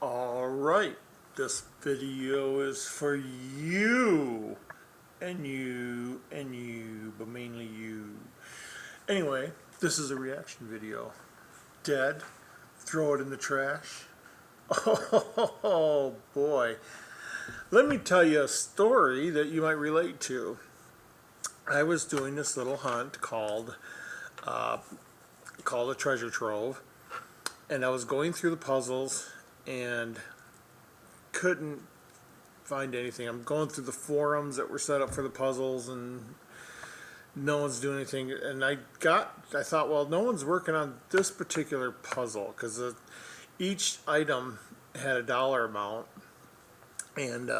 Alright, this video is for you, and you, but mainly you. Anyway, this is a reaction video. Dead, throw it in the trash. Oh boy. Let me tell you a story that you might relate to. I was doing this little hunt called a treasure trove, and I was going through the puzzles and couldn't find anything. I'm going through the forums that were set up for the puzzles, and no one's doing anything. And I thought, well, no one's working on this particular puzzle because each item had a dollar amount, and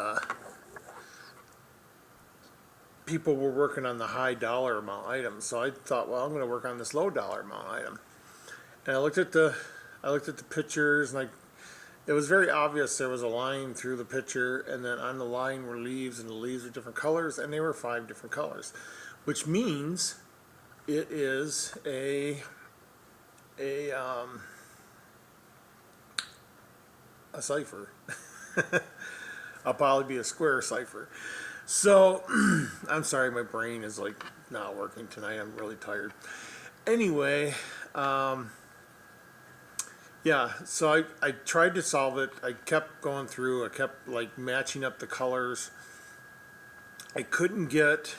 people were working on the high dollar amount items. So I thought, well, I'm going to work on this low dollar amount item. And I looked at the pictures, and it was very obvious there was a line through the picture, and then on the line were leaves, and the leaves were different colors, and they were 5 different colors, which means it is a cipher. I'll probably be a square cipher. So I'm sorry, my brain is like not working tonight. I'm really tired. Anyway, yeah, so I tried to solve it. I kept going through. I kept like matching up the colors. I couldn't get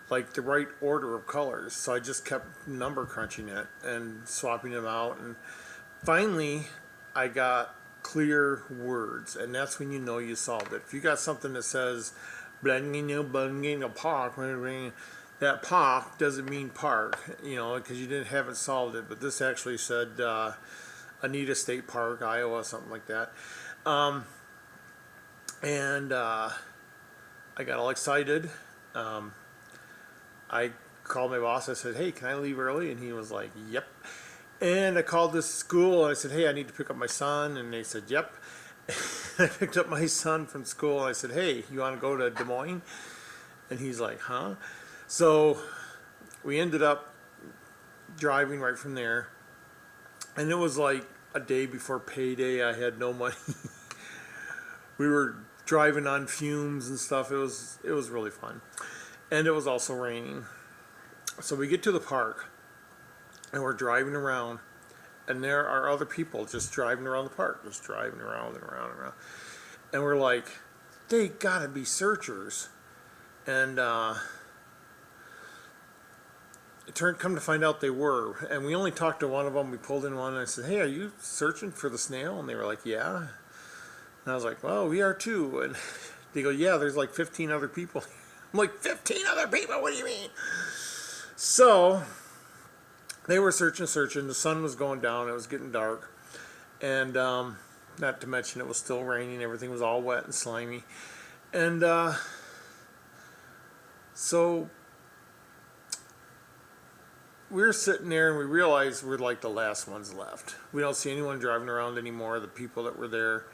like the right order of colors, so I just kept number crunching it and swapping them out. And finally, I got clear words, and that's when you know you solved it. If you got something that says park, that park doesn't mean park, because you haven't solved it. But this actually said Anita State Park, Iowa, something like that. And I got all excited. I called my boss. I said, "Hey, can I leave early?" And he was like, "Yep." And I called this school, and I said, "Hey, I need to pick up my son." And they said, "Yep." I picked up my son from school, and I said, "Hey, you want to go to Des Moines?" And he's like, "Huh?" So we ended up driving right from there, and it was like a day before payday. I had no money. We were driving on fumes and stuff. It was really fun, and it was also raining. So we get to the park, and we're driving around, and there are other people just driving around the park, just driving around and around and around. And we're like, they gotta be searchers. And come to find out they were. And we only talked to one of them. We pulled in one, and I said, "Hey, are you searching for the snail?" And they were like, "Yeah." And I was like, "Well, we are too." And they go, "Yeah, there's like 15 other people." I'm like, 15 other people? What do you mean? So they were searching. The sun was going down. It was getting dark. And not to mention it was still raining. Everything was all wet and slimy. And so we're sitting there, and we realize we're like the last ones left. We don't see anyone driving around anymore, the people that were there.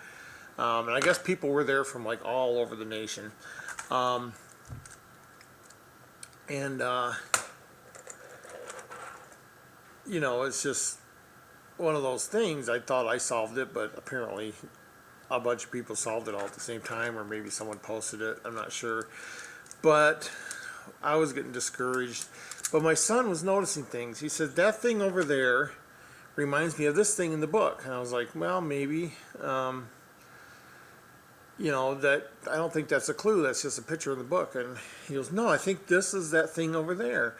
And I guess people were there from like all over the nation. It's just one of those things. I thought I solved it, but apparently a bunch of people solved it all at the same time, or maybe someone posted it. I'm not sure. But I was getting discouraged. But my son was noticing things. He said, "That thing over there reminds me of this thing in the book." And I was like, "Well, maybe. That I don't think that's a clue. That's just a picture in the book." And he goes, "No, I think this is that thing over there."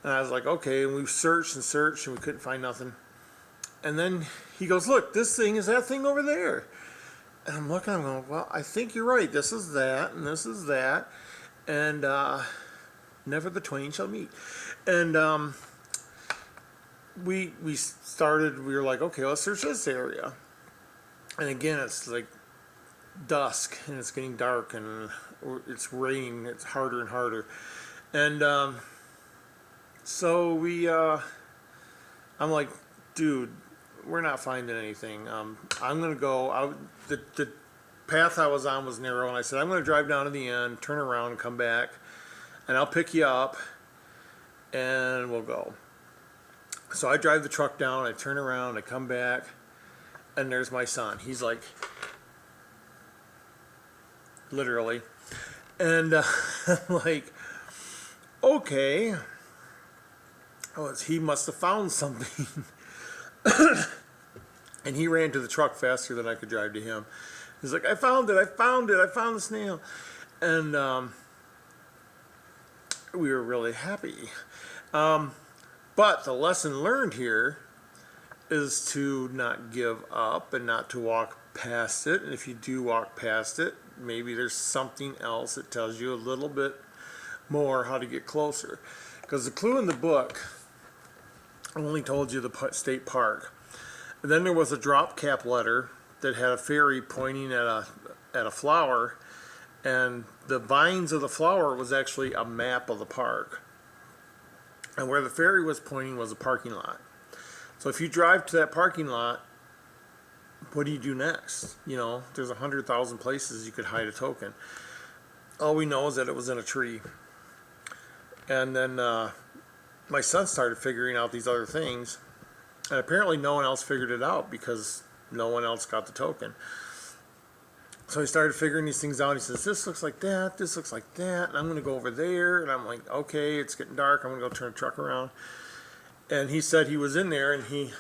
And I was like, "Okay." And we searched and searched, and we couldn't find nothing. And then he goes, "Look, this thing is that thing over there." And I'm looking, I'm going, "Well, I think you're right. This is that, and this is that. And never the twain shall meet." And we were like, "Okay, let's search this area." And again, it's like dusk, and it's getting dark, and it's raining. It's harder and harder. And so I'm like, "Dude, we're not finding anything. I'm going to go." The path I was on was narrow, and I said, "I'm going to drive down to the end, turn around, and come back, and I'll pick you up, and we'll go." So I drive the truck down, I turn around, I come back, and there's my son. He's like, literally. And I'm like, okay. Oh, he must have found something. And he ran to the truck faster than I could drive to him. He's like, I found it, I found it, I found the snail. And we were really happy. But the lesson learned here is to not give up and not to walk past it. And if you do walk past it, maybe there's something else that tells you a little bit more how to get closer. Because the clue in the book only told you the state park. And then there was a drop cap letter that had a fairy pointing at a flower, and the vines of the flower was actually a map of the park. And where the fairy was pointing was a parking lot. So if you drive to that parking lot, what do you do next? You know, there's 100,000 places you could hide a token. All we know is that it was in a tree. And then my son started figuring out these other things, and apparently no one else figured it out because no one else got the token. So he started figuring these things out. He says, this looks like that, this looks like that, and I'm going to go over there. And I'm like, okay, it's getting dark. I'm going to go turn the truck around. And he said he was in there, and he, you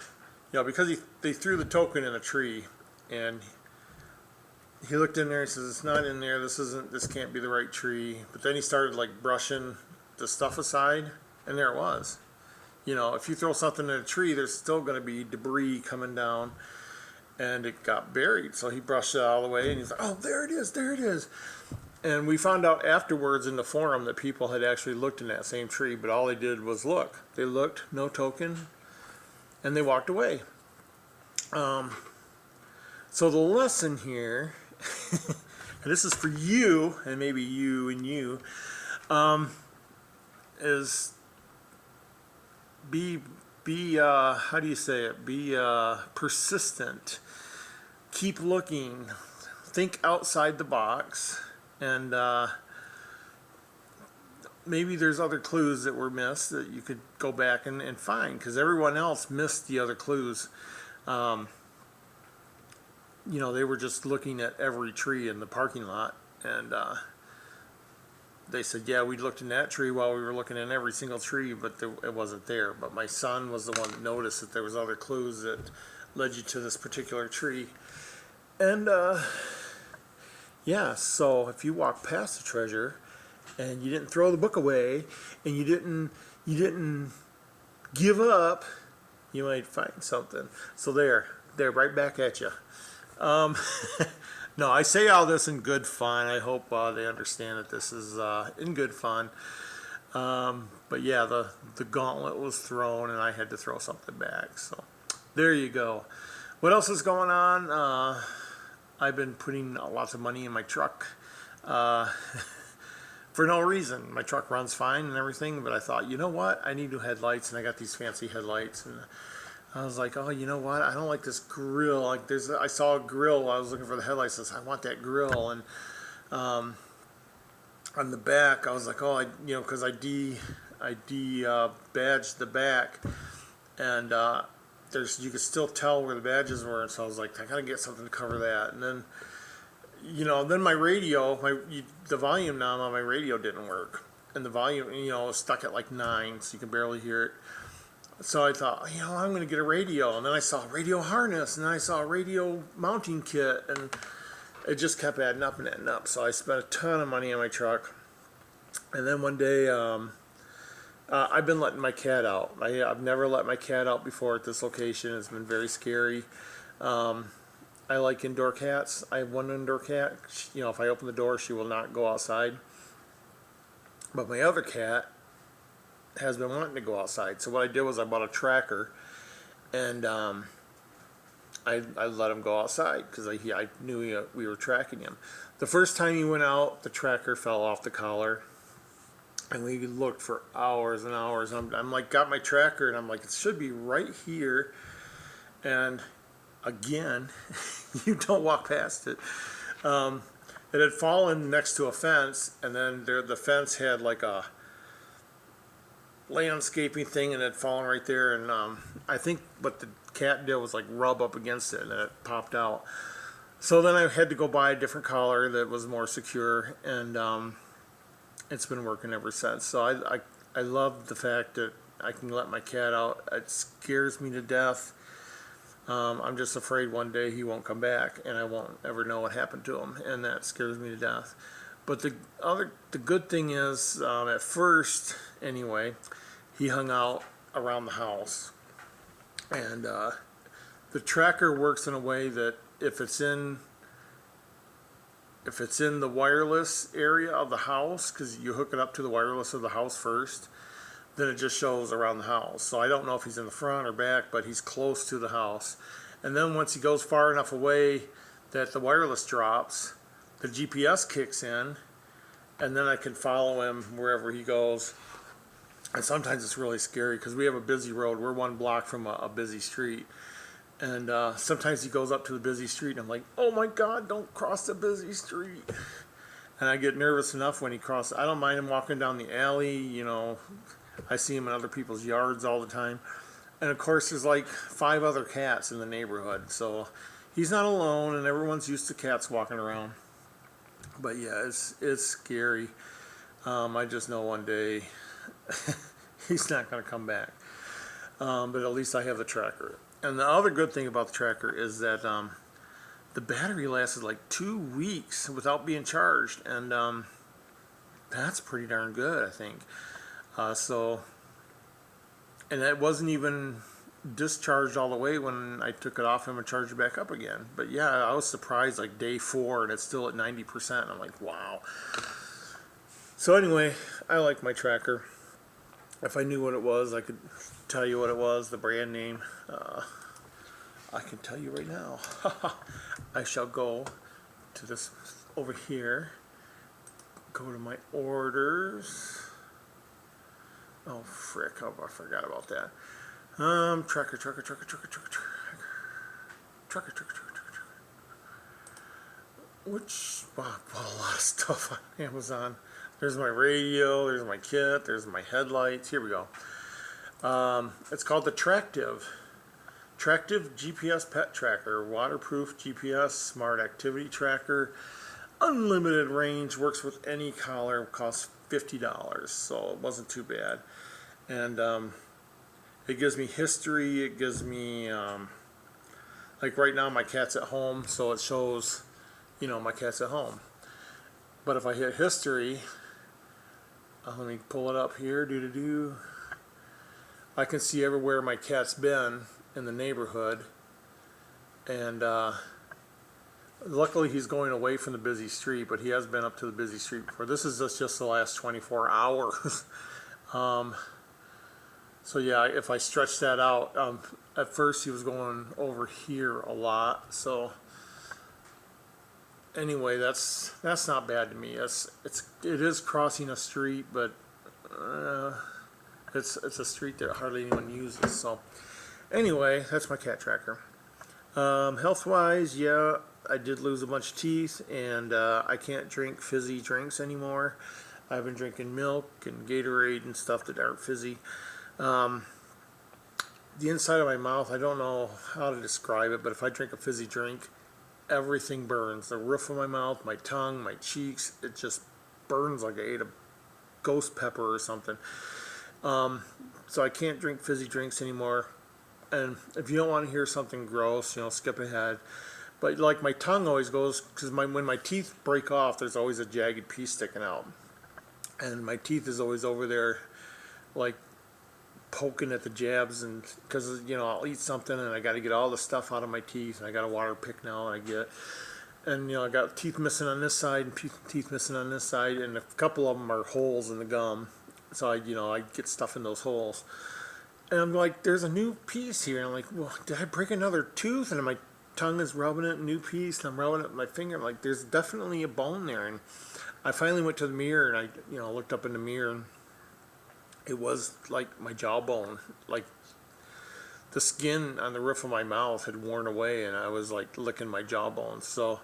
know, because they threw the token in a tree, and he looked in there. He says, it's not in there. This can't be the right tree. But then he started like brushing the stuff aside, and there it was. You know, if you throw something in a tree, there's still going to be debris coming down, and it got buried. So he brushed it out of the way, and he's like, oh, there it is, there it is. And we found out afterwards in the forum that people had actually looked in that same tree, but all they did was look. They looked, no token, and they walked away. So the lesson here, and this is for you, and maybe you and you, is be how do you say it? Be persistent. Keep looking. Think outside the box, and maybe there's other clues that were missed that you could go back and find, because everyone else missed the other clues. You know, they were just looking at every tree in the parking lot, and they said, yeah, we looked in that tree while we were looking in every single tree, but it wasn't there. But my son was the one that noticed that there was other clues that led you to this particular tree. And yeah, so if you walk past the treasure and you didn't throw the book away and you didn't give up, you might find something. So they're right back at you. No, I say all this in good fun. I hope they understand that this is in good fun. But yeah, the gauntlet was thrown, and I had to throw something back. So there you go. What else is going on? I've been putting lots of money in my truck for no reason. My truck runs fine and everything, but I thought, you know what? I need new headlights, and I got these fancy headlights, and I was like, oh, you know what? I don't like this grill. Like I saw a grill while I was looking for the headlights. I said, I want that grill. And on the back, I was like, oh, because I badged the back, and you could still tell where the badges were. And so I was like, I gotta get something to cover that. And then, then my radio, the volume knob on my radio didn't work, and the volume, was stuck at like 9, so you can barely hear it. So I thought, I'm going to get a radio. And then I saw a radio harness, and then I saw a radio mounting kit, and it just kept adding up and adding up. So I spent a ton of money on my truck. And then one day, I've been letting my cat out. I've never let my cat out before at this location. It's been very scary. I like indoor cats. I have one indoor cat. If I open the door, she will not go outside. But my other cat has been wanting to go outside. So what I did was I bought a tracker, and I let him go outside because I knew we were tracking him. The first time he went out, the tracker fell off the collar, and we looked for hours and hours. I'm like, got my tracker, and I'm like, it should be right here. And again, you don't walk past it. It had fallen next to a fence, and then the fence had like landscaping thing and it had fallen right there, and I think what the cat did was like rub up against it and it popped out. So then I had to go buy a different collar that was more secure, and it's been working ever since. So I love the fact that I can let my cat out. It scares me to death. I'm just afraid one day he won't come back and I won't ever know what happened to him, and that scares me to death. But the good thing is, at first anyway, he hung out around the house, and the tracker works in a way that if it's in the wireless area of the house, because you hook it up to the wireless of the house first, then it just shows around the house. So I don't know if he's in the front or back, but he's close to the house. And then once he goes far enough away that the wireless drops, the GPS kicks in, and then I can follow him wherever he goes. And sometimes it's really scary because we have a busy road. We're one block from a busy street. And sometimes he goes up to the busy street and I'm like, oh my God, don't cross the busy street. And I get nervous enough when he crosses. I don't mind him walking down the alley, you know. I see him in other people's yards all the time. And of course there's like 5 other cats in the neighborhood. So he's not alone, and everyone's used to cats walking around. But yeah, it's scary. I just know one day he's not going to come back. But at least I have the tracker. And the other good thing about the tracker is that the battery lasted like 2 weeks without being charged. And that's pretty darn good, I think. And it wasn't even discharged all the way when I took it off him and charged it back up again. But yeah, I was surprised, like day 4 and it's still at 90%. I'm like, wow. So anyway, I like my tracker. If I knew what it was, I could tell you what it was, the brand name. I can tell you right now. I shall go to this over here. Go to my orders. Oh frick! Oh, I forgot about that. Tracker. Which, wow, a lot of stuff on Amazon. There's my radio, there's my kit, there's my headlights. Here we go. It's called the Tractive GPS Pet Tracker, waterproof GPS, smart activity tracker, unlimited range, works with any collar, costs $50, so it wasn't too bad. And it gives me history, it gives me, like right now my cat's at home, so it shows, you know, my cat's at home. But if I hit history, let me pull it up here, I can see everywhere my cat's been in the neighborhood. And luckily he's going away from the busy street, but he has been up to the busy street before. This is just the last 24 hours. So yeah, if I stretch that out, at first he was going over here a lot. So anyway, that's not bad to me. It is crossing a street, but it's a street that hardly anyone uses. So anyway, that's my cat tracker. Health-wise, yeah, I did lose a bunch of teeth, and I can't drink fizzy drinks anymore. I've been drinking milk and Gatorade and stuff that aren't fizzy. The inside of my mouth, I don't know how to describe it, but if I drink a fizzy drink, everything burns. The roof of my mouth, my tongue, my cheeks, it just burns like I ate a ghost pepper or something. So I can't drink fizzy drinks anymore. And if you don't want to hear something gross, you know, skip ahead. But like my tongue always goes, because when my teeth break off, there's always a jagged piece sticking out. And my teeth is always over there, like poking at the jabs, and because, you know, I'll eat something and I got to get all the stuff out of my teeth, and I got a water pick now, and and you know, I got teeth missing on this side and teeth missing on this side, and a couple of them are holes in the gum, so I get stuff in those holes, and I'm like, there's a new piece here, and I'm like, well, did I break another tooth? And my tongue is rubbing it, new piece, and I'm rubbing it with my finger. I'm like, there's definitely a bone there. And I finally went to the mirror, and I looked up in the mirror, and it was like my jawbone, like the skin on the roof of my mouth had worn away, and I was like licking my jawbone. So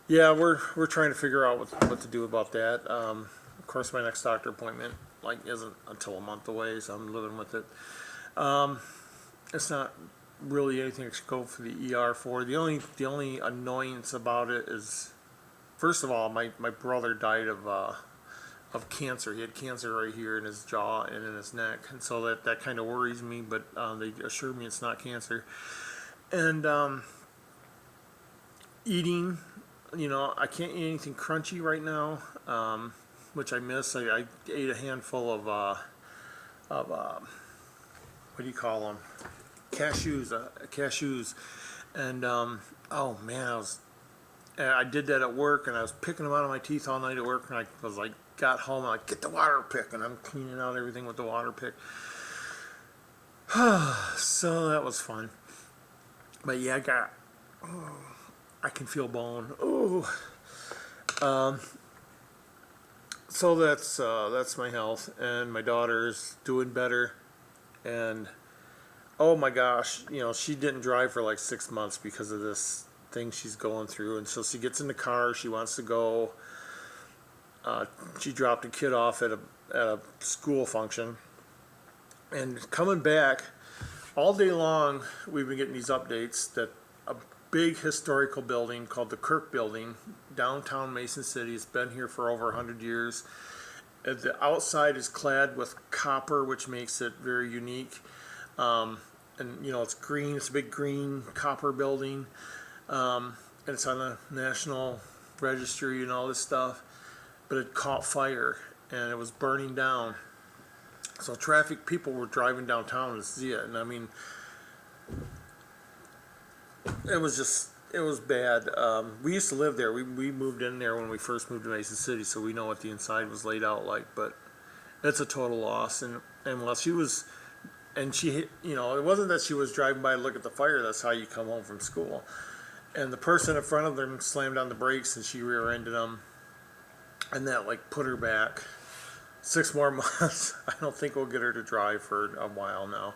yeah, we're trying to figure out what to do about that. Of course, my next doctor appointment isn't until a month away, so I'm living with it. It's not really anything I should go for the ER for. The only annoyance about it is, first of all, my brother died of cancer. He had cancer right here in his jaw and in his neck, and so that kind of worries me. But they assured me it's not cancer. And eating, I can't eat anything crunchy right now, which I miss. I ate a handful of what do you call them? Cashews, and oh man, I did that at work, and I was picking them out of my teeth all night at work, and I was like, got home, I'm like, get the water pick, and I'm cleaning out everything with the water pick. So that was fun. But yeah, I can feel bone. Ooh. So that's my health, and my daughter's doing better, and oh my gosh, she didn't drive for like 6 months because of this thing she's going through, and so she gets in the car, she wants to go. She dropped a kid off at a school function, and coming back all day long, we've been getting these updates that a big historical building called the Kirk Building, downtown Mason City, has been here for over 100 years. The outside is clad with copper, which makes it very unique. And it's green. It's a big green copper building, and it's on the National Registry and all this stuff. But it caught fire and it was burning down. So people were driving downtown to see it, and I mean, it was bad. We used to live there. We moved in there when we first moved to Mason City, so we know what the inside was laid out like. But it's a total loss. And while she was, and she, it wasn't that she was driving by to look at the fire. That's how you come home from school. And the person in front of them slammed on the brakes, and she rear-ended them, and that put her back 6 more months. I don't think we'll get her to drive for a while now.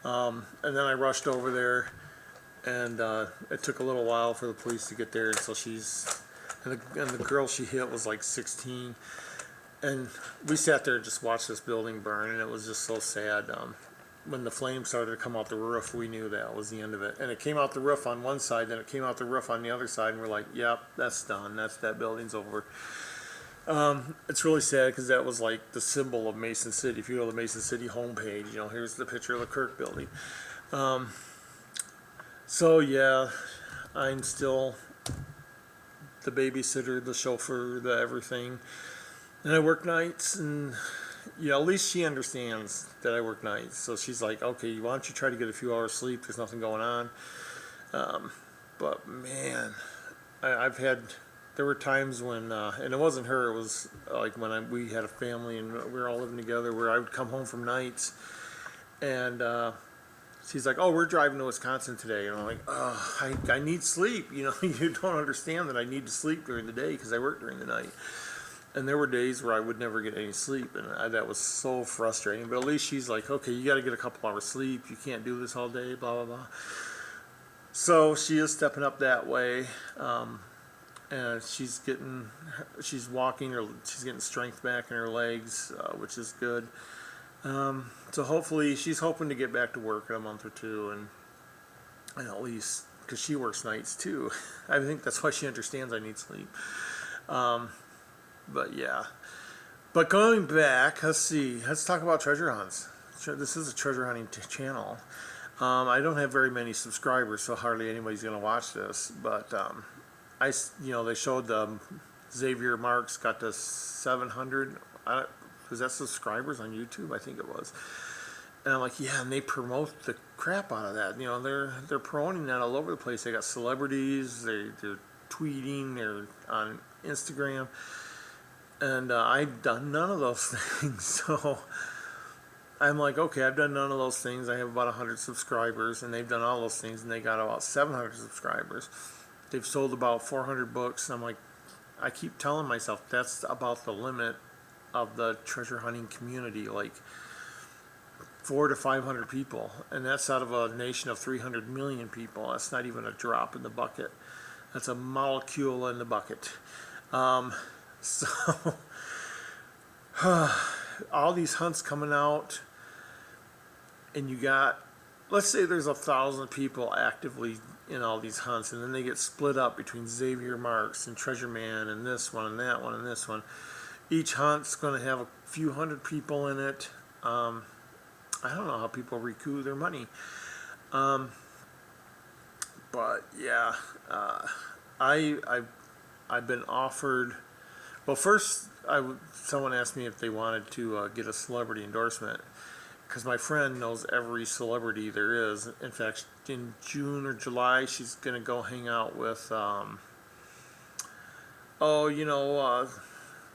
And then I rushed over there, and it took a little while for the police to get there. So and the girl she hit was like 16, and we sat there and just watched this building burn, and it was just so sad. When the flames started to come out the roof, we knew that was the end of it. And it came out the roof on one side, then it came out the roof on the other side, and we're like, yep, that's done. That building's over. It's really sad because that was like the symbol of Mason City. If you go to the Mason City homepage, here's the picture of the Kirk Building. So yeah, I'm still the babysitter, the chauffeur, the everything, and I work nights. And at least she understands that I work nights. So she's like, okay, why don't you try to get a few hours sleep? There's nothing going on. But man, there were times when, and it wasn't her, it was like when we had a family and we were all living together, where I would come home from nights, and she's like, oh, we're driving to Wisconsin today. And I'm like, oh, I need sleep. You don't understand that I need to sleep during the day because I work during the night. And there were days where I would never get any sleep, and that was so frustrating. But at least she's like, okay, you got to get a couple hours sleep. You can't do this all day, blah, blah, blah. So she is stepping up that way. And she's walking, or she's getting strength back in her legs, which is good. So hopefully, she's hoping to get back to work in a month or two, and at least, because she works nights too. I think that's why she understands I need sleep. But yeah. But going back, let's talk about treasure hunts. This is a treasure hunting channel. I don't have very many subscribers, so hardly anybody's going to watch this, but they showed Xavier Marks got to 700. Was that subscribers on YouTube? I think it was. And I'm like, yeah, and they promote the crap out of that. They're promoting that all over the place. They got celebrities. They're tweeting. They're on Instagram. And I've done none of those things. So I'm like, okay, I've done none of those things. I have about 100 subscribers, and they've done all those things, and they got about 700 subscribers. They've sold about 400 books. I'm like, I keep telling myself that's about the limit of the treasure hunting community, like 400 to 500 people, and that's out of a nation of 300 million people. That's not even a drop in the bucket. That's a molecule in the bucket. So all these hunts coming out, and you got, let's say there's 1,000 people actively in all these hunts, and then they get split up between Xavier Marks and Treasure Man and this one and that one and this one. Each hunt's going to have a few hundred people in it. I don't know how people recoup their money. But yeah, I've been offered. Well, first, someone asked me if they wanted to get a celebrity endorsement, because my friend knows every celebrity there is. In fact, in June or July, she's gonna go hang out with,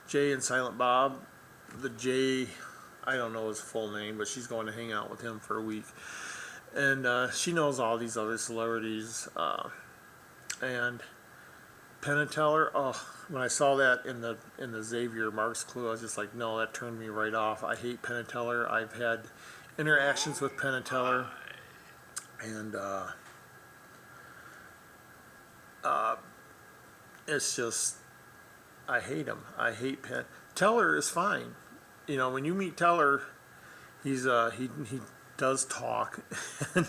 Jay and Silent Bob. The Jay, I don't know his full name, but she's going to hang out with him for a week. And she knows all these other celebrities. And Penn and Teller, oh, when I saw that in the Xavier Marks clue, I was just like, no, that turned me right off. I hate Penn and Teller. I've had interactions with Penn and Teller, and it's just, I hate him. I hate Penn. Teller is fine. You know, when you meet Teller, he's he does talk, and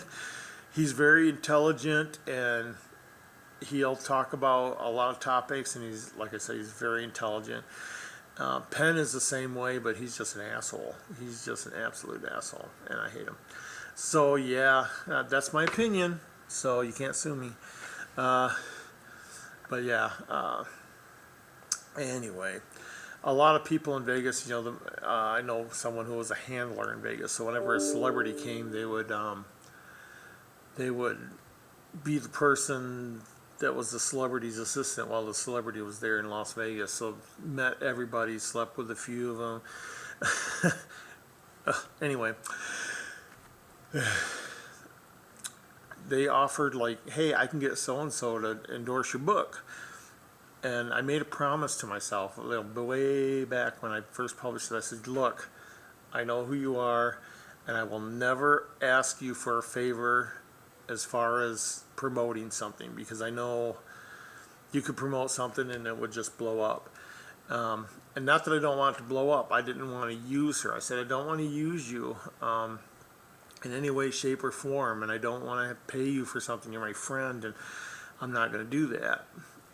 he's very intelligent, and he'll talk about a lot of topics, and he's, like I said, he's very intelligent. Penn is the same way, but he's just an asshole. He's just an absolute asshole, and I hate him. So yeah, that's my opinion. So you can't sue me. But yeah. Anyway, a lot of people in Vegas, I know someone who was a handler in Vegas. So whenever a celebrity came, they would be the person that was the celebrity's assistant while the celebrity was there in Las Vegas. So met everybody, slept with a few of them. Anyway, they offered, like, hey, I can get so-and-so to endorse your book. And I made a promise to myself way back when I first published it. I said, look, I know who you are, and I will never ask you for a favor as far as promoting something, because I know you could promote something and it would just blow up. And not that I don't want it to blow up. I didn't want to use her. I said, I don't want to use you in any way, shape, or form, and I don't want to pay you for something. You're my friend, and I'm not going to do that.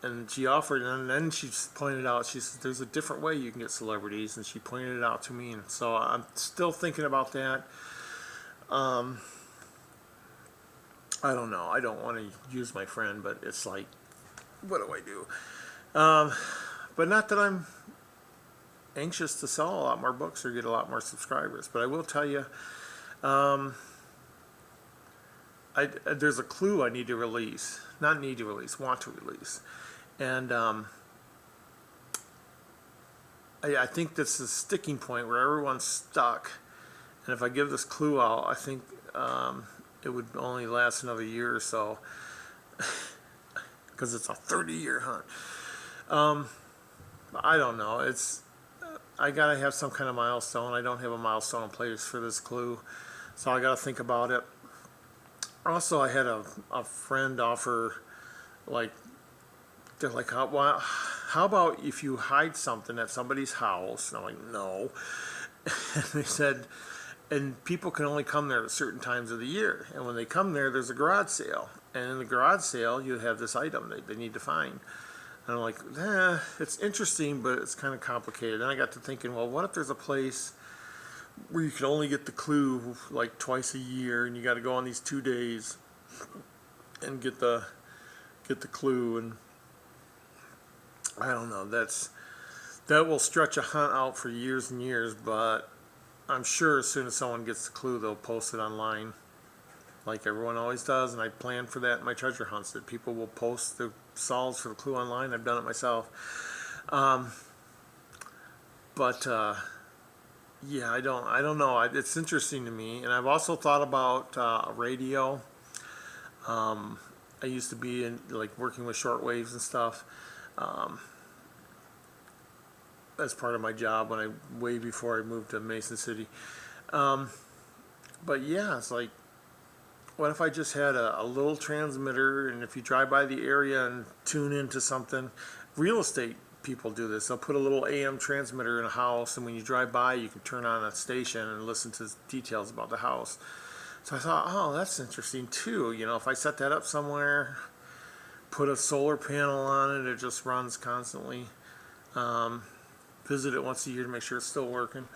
And she offered, and then she pointed out, she said, there's a different way you can get celebrities, and she pointed it out to me, and so I'm still thinking about that. I don't know. I don't want to use my friend, but it's like, what do I do? But not that I'm anxious to sell a lot more books or get a lot more subscribers, but I will tell you, there's a clue I need to release. Not need to release, want to release. And I think this is a sticking point where everyone's stuck. And if I give this clue out, I think it would only last another year or so, because it's a 30-year hunt. I don't know. I gotta have some kind of milestone. I don't have a milestone in place for this clue, so I gotta think about it. Also, I had a friend offer, like, they're like, how about if you hide something at somebody's house? And I'm like, no. And they said, and people can only come there at certain times of the year. And when they come there, there's a garage sale. And in the garage sale, you have this item that they need to find. And I'm like, it's interesting, but it's kind of complicated. And I got to thinking, well, what if there's a place where you can only get the clue like twice a year, and you got to go on these 2 days and get the clue? And I don't know. That will stretch a hunt out for years and years, but I'm sure as soon as someone gets the clue, they'll post it online, like everyone always does. And I plan for that in my treasure hunts, that people will post the solves for the clue online. I've done it myself. Yeah, I don't know. It's interesting to me, and I've also thought about radio. I used to be in, like, working with shortwaves and stuff. That's part of my job way before I moved to Mason City. But yeah, it's like, what if I just had a little transmitter, and if you drive by the area and tune into something, real estate people do this. They'll put a little AM transmitter in a house, and when you drive by, you can turn on a station and listen to details about the house. So I thought, oh, that's interesting too. You know, if I set that up somewhere, put a solar panel on it, it just runs constantly. Visit it once a year to make sure it's still working.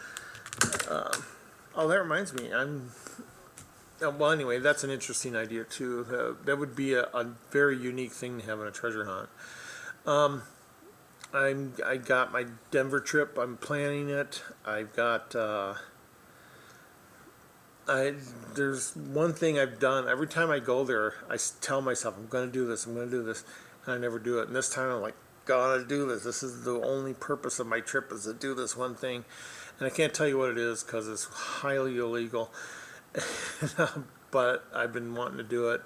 Oh, that reminds me. Well, anyway, that's an interesting idea too. That would be a very unique thing to have in a treasure hunt. I got my Denver trip. I'm planning it. I've got. There's one thing I've done. Every time I go there, I tell myself I'm going to do this. I'm going to do this, and I never do it. And this time I'm like, gotta do this. This is the only purpose of my trip, is to do this one thing, and I can't tell you what it is because it's highly illegal. But I've been wanting to do it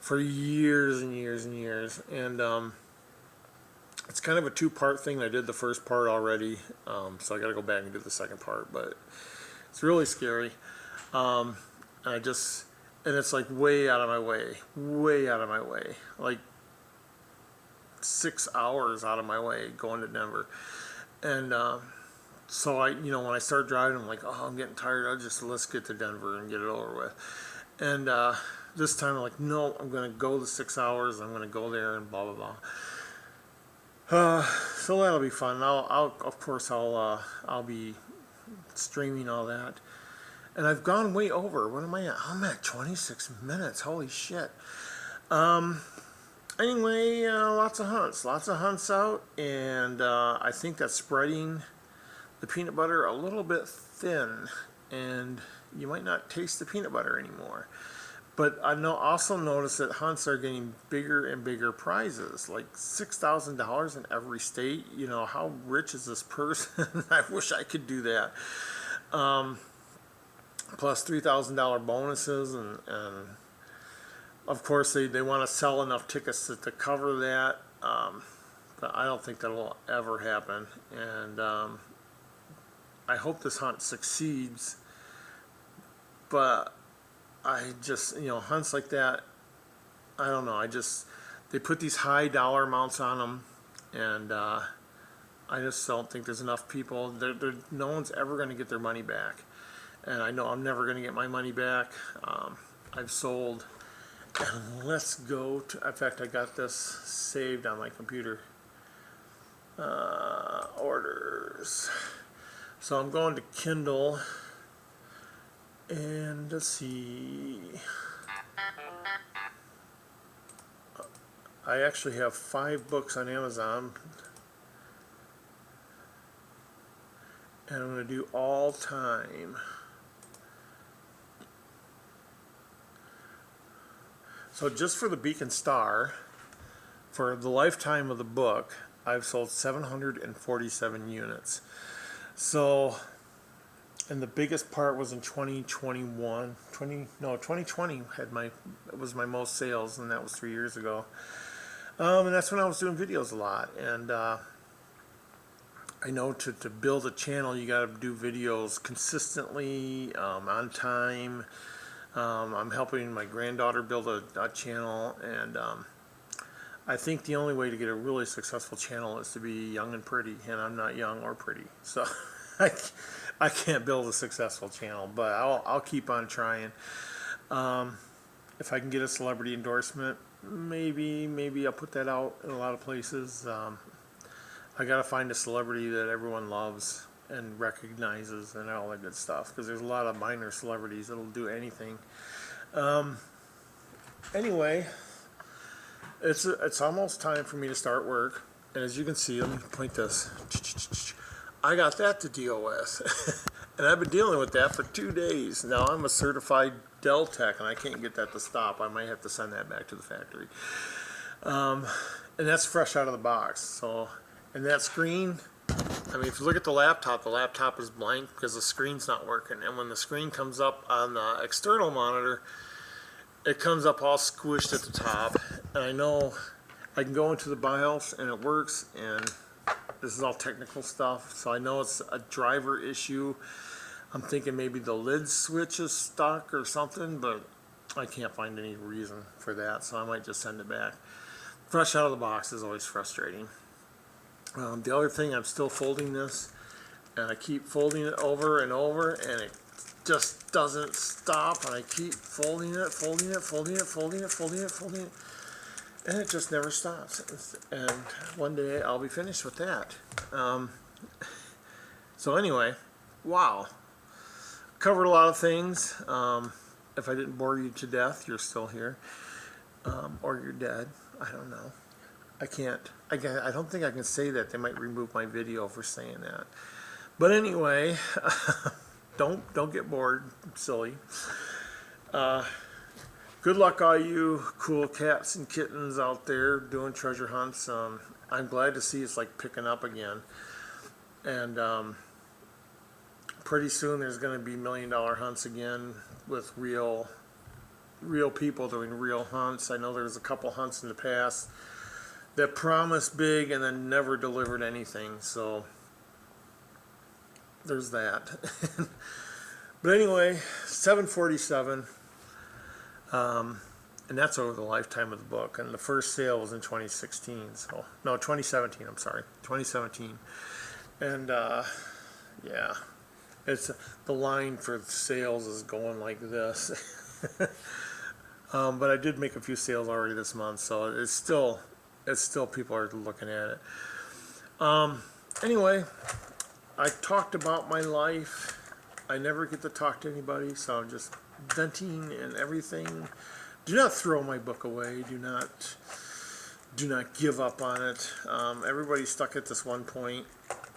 for years and years and years, and it's kind of a two-part thing. I did the first part already, so I got to go back and do the second part. But it's really scary, and it's like way out of my way, like 6 hours out of my way going to Denver, and so when I start driving, I'm like, oh, I'm getting tired. Let's get to Denver and get it over with. And this time I'm like, no, I'm going to go the 6 hours. I'm going to go there and blah, blah, blah. So that'll be fun. Of course, I'll be streaming all that. And I've gone way over. What am I at? I'm at 26 minutes. Holy shit. Anyway, lots of hunts out. And I think that's spreading the peanut butter a little bit thin, and you might not taste the peanut butter anymore. But I also noticed that hunts are getting bigger and bigger prizes, like $6,000 in every state. You know, how rich is this person? I wish I could do that. Plus $3,000 bonuses, and of course they want to sell enough tickets to cover that. But I don't think that'll ever happen. And I hope this hunt succeeds, but I just, hunts like that, I don't know, they put these high dollar amounts on them, and I just don't think there's enough people. No one's ever going to get their money back, and I know I'm never going to get my money back. I've sold, and let's go to, in fact, I got this saved on my computer. Orders. So I'm going to Kindle, and let's see. I actually have 5 books on Amazon, and I'm going to do all time. So just for the Beacon Star, for the lifetime of the book, I've sold 747 units. So, and the biggest part was in 2020 was my most sales, and that was 3 years ago. And that's when I was doing videos a lot. And I know to build a channel, you got to do videos consistently, on time. I'm helping my granddaughter build a channel, and I think the only way to get a really successful channel is to be young and pretty, and I'm not young or pretty, so I can't build a successful channel, but I'll keep on trying. If I can get a celebrity endorsement, maybe I'll put that out in a lot of places. I gotta find a celebrity that everyone loves and recognizes and all that good stuff, because there's a lot of minor celebrities that'll do anything. Anyway, it's almost time for me to start work, and as you can see, let me point this. I got that to deal with, and I've been dealing with that for 2 days. Now I'm a certified Dell tech, and I can't get that to stop. I might have to send that back to the factory. And that's fresh out of the box. So, and that screen, I mean, if you look at the laptop is blank because the screen's not working. And when the screen comes up on the external monitor, it comes up all squished at the top. And I know I can go into the BIOS and it works, and this is all technical stuff, so I know it's a driver issue. I'm thinking maybe the lid switch is stuck or something, but I can't find any reason for that, so I might just send it back. Fresh out of the box is always frustrating. The other thing, I'm still folding this, and I keep folding it over and over, and it just doesn't stop, and I keep folding it, folding it, folding it, folding it, folding it, folding it, and it just never stops. And one day I'll be finished with that. So anyway, wow. Covered a lot of things. If I didn't bore you to death, you're still here. Or you're dead. I don't know. I don't think I can say that. They might remove my video for saying that. But anyway, don't get bored, silly. Good luck, all you cool cats and kittens out there doing treasure hunts. I'm glad to see it's like picking up again. And pretty soon there's going to be $1 million hunts again with real people doing real hunts. I know there's a couple hunts in the past that promised big and then never delivered anything. So there's that. But anyway, 747, and that's over the lifetime of the book. And the first sale was in 2016. So no, 2017. I'm sorry, 2017. And yeah, it's the line for sales is going like this. But I did make a few sales already this month, so it's still people are looking at it. Anyway, I talked about my life. I never get to talk to anybody, so I'm just venting and everything. Do not throw my book away. Do not give up on it. Everybody's stuck at this one point,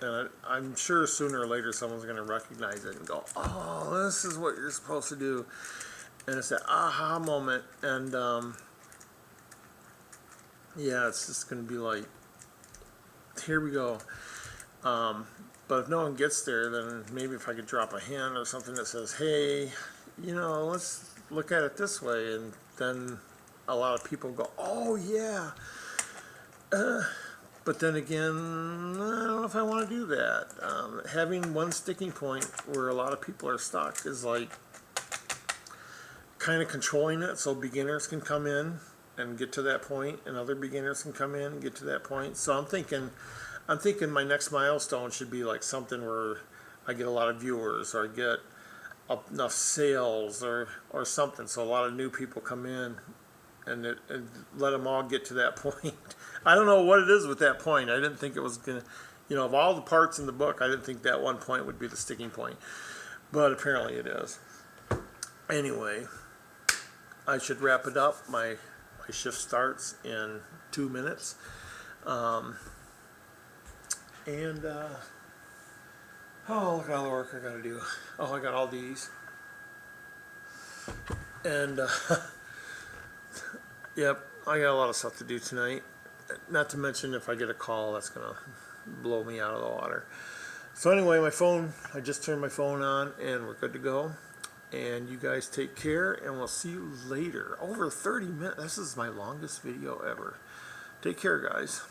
and I'm sure sooner or later someone's going to recognize it and go, "Oh, this is what you're supposed to do." And it's that aha moment, and yeah, it's just going to be like, here we go. But if no one gets there, then maybe if I could drop a hint or something that says, hey, let's look at it this way, and then a lot of people go, oh yeah. But then again, I don't know if I want to do that. Having one sticking point where a lot of people are stuck is like kind of controlling it so beginners can come in and get to that point, and other beginners can come in and get to that point. So I'm thinking my next milestone should be like something where I get a lot of viewers, or I get enough sales, or something, so a lot of new people come in, and let them all get to that point. I don't know what it is with that point. I didn't think it was gonna, of all the parts in the book, I didn't think that one point would be the sticking point, but apparently it is. Anyway, I should wrap it up. My shift starts in 2 minutes. Oh, look at all the work I gotta do. Oh, I got all these. And, yep, I got a lot of stuff to do tonight. Not to mention if I get a call, that's gonna blow me out of the water. So anyway, I just turned my phone on, and we're good to go. And you guys take care, and we'll see you later. Over 30 minutes. This is my longest video ever. Take care, guys.